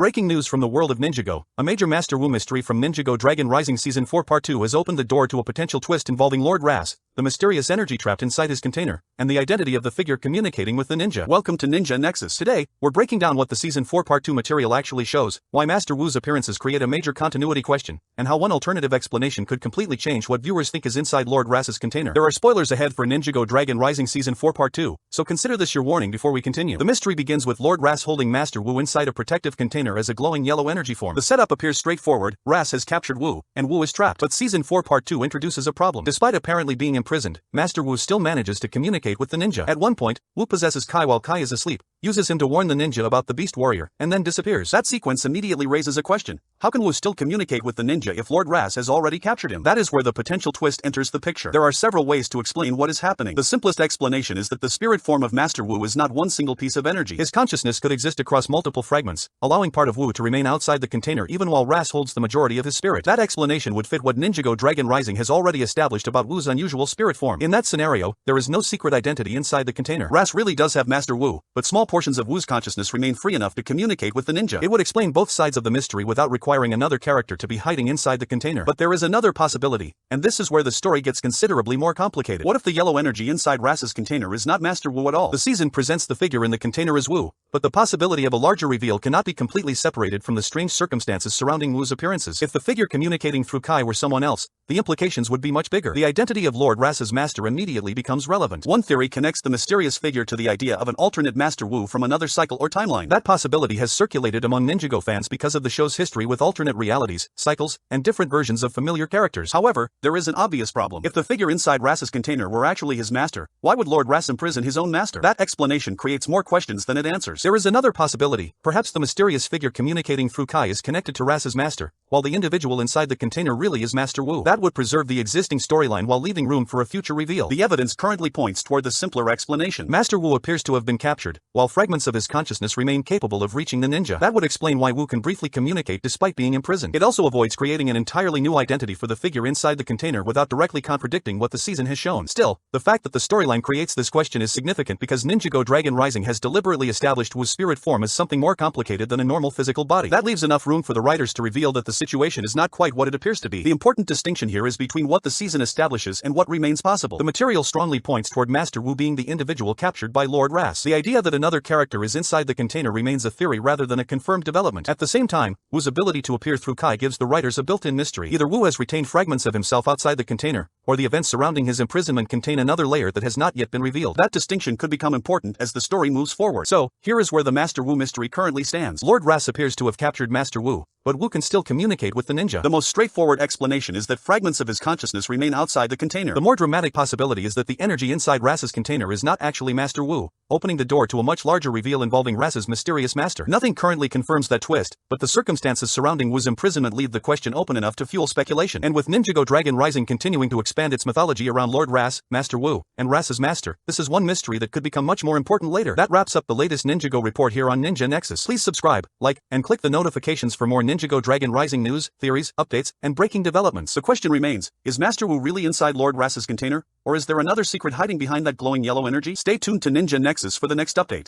Breaking news from the world of Ninjago. A major Master Wu mystery from Ninjago Dragon Rising Season 4 Part 2 has opened the door to a potential twist involving Lord Ras, the mysterious energy trapped inside his container, and the identity of the figure communicating with the ninja. Welcome to Ninja Nexus. Today, we're breaking down what the Season 4 Part 2 material actually shows, why Master Wu's appearances create a major continuity question, and how one alternative explanation could completely change what viewers think is inside Lord Ras's container. There are spoilers ahead for Ninjago Dragon Rising Season 4 Part 2, so consider this your warning before we continue. The mystery begins with Lord Ras holding Master Wu inside a protective container as a glowing yellow energy form. The setup appears straightforward: Ras has captured Wu, and Wu is trapped. But Season 4 Part 2 introduces a problem. Despite apparently being imprisoned, Master Wu still manages to communicate with the ninja. At one point, Wu possesses Kai while Kai is asleep, uses him to warn the ninja about the beast warrior, and then disappears. That sequence immediately raises a question. How can Wu still communicate with the ninja if Lord Ras has already captured him? That is where the potential twist enters the picture. There are several ways to explain what is happening. The simplest explanation is that the spirit form of Master Wu is not one single piece of energy. His consciousness could exist across multiple fragments, allowing part of Wu to remain outside the container even while Ras holds the majority of his spirit. That explanation would fit what Ninjago Dragon Rising has already established about Wu's unusual spirit form. In that scenario, there is no secret identity inside the container. Ras really does have Master Wu, but small portions of Wu's consciousness remain free enough to communicate with the ninja. It would explain both sides of the mystery without requiring another character to be hiding inside the container. But there is another possibility, and this is where the story gets considerably more complicated. What if the yellow energy inside Ras's container is not Master Wu at all? The season presents the figure in the container as Wu, but the possibility of a larger reveal cannot be completely separated from the strange circumstances surrounding Wu's appearances. If the figure communicating through Kai were someone else, the implications would be much bigger. The identity of Lord Ras's master immediately becomes relevant. One theory connects the mysterious figure to the idea of an alternate Master Wu from another cycle or timeline. That possibility has circulated among Ninjago fans because of the show's history with alternate realities, cycles, and different versions of familiar characters. However, there is an obvious problem. If the figure inside Ras's container were actually his master, why would Lord Ras imprison his own master? That explanation creates more questions than it answers. There is another possibility. Perhaps the mysterious figure communicating through Kai is connected to Ras's master, while the individual inside the container really is Master Wu. That would preserve the existing storyline while leaving room for a future reveal. The evidence currently points toward the simpler explanation. Master Wu appears to have been captured, while fragments of his consciousness remain capable of reaching the ninja. That would explain why Wu can briefly communicate despite being imprisoned. It also avoids creating an entirely new identity for the figure inside the container without directly contradicting what the season has shown. Still, the fact that the storyline creates this question is significant because Ninjago Dragon Rising has deliberately established Wu's spirit form as something more complicated than a normal physical body. That leaves enough room for the writers to reveal that the situation is not quite what it appears to be. The important distinction here is between what the season establishes and what remains possible. The material strongly points toward Master Wu being the individual captured by Lord Ras. The idea that another character is inside the container remains a theory rather than a confirmed development. At the same time, Wu's ability to appear through Kai gives the writers a built-in mystery. Either Wu has retained fragments of himself outside the container, or the events surrounding his imprisonment contain another layer that has not yet been revealed. That distinction could become important as the story moves forward. So, here is where the Master Wu mystery currently stands. Lord Ras appears to have captured Master Wu, but Wu can still communicate with the ninja. The most straightforward explanation is that fragments of his consciousness remain outside the container. The more dramatic possibility is that the energy inside Ras's container is not actually Master Wu, opening the door to a much larger reveal involving Ras's mysterious master. Nothing currently confirms that twist, but the circumstances surrounding Wu's imprisonment leave the question open enough to fuel speculation. And with Ninjago Dragon Rising continuing to expand its mythology around Lord Ras, Master Wu, and Ras's master, this is one mystery that could become much more important later. That wraps up the latest Ninjago report here on Ninja Nexus. Please subscribe, like, and click the notifications for more Ninjago Dragon Rising news, theories, updates, and breaking developments. The question remains, is Master Wu really inside Lord Ras's container, or is there another secret hiding behind that glowing yellow energy? Stay tuned to Ninja Nexus for the next update.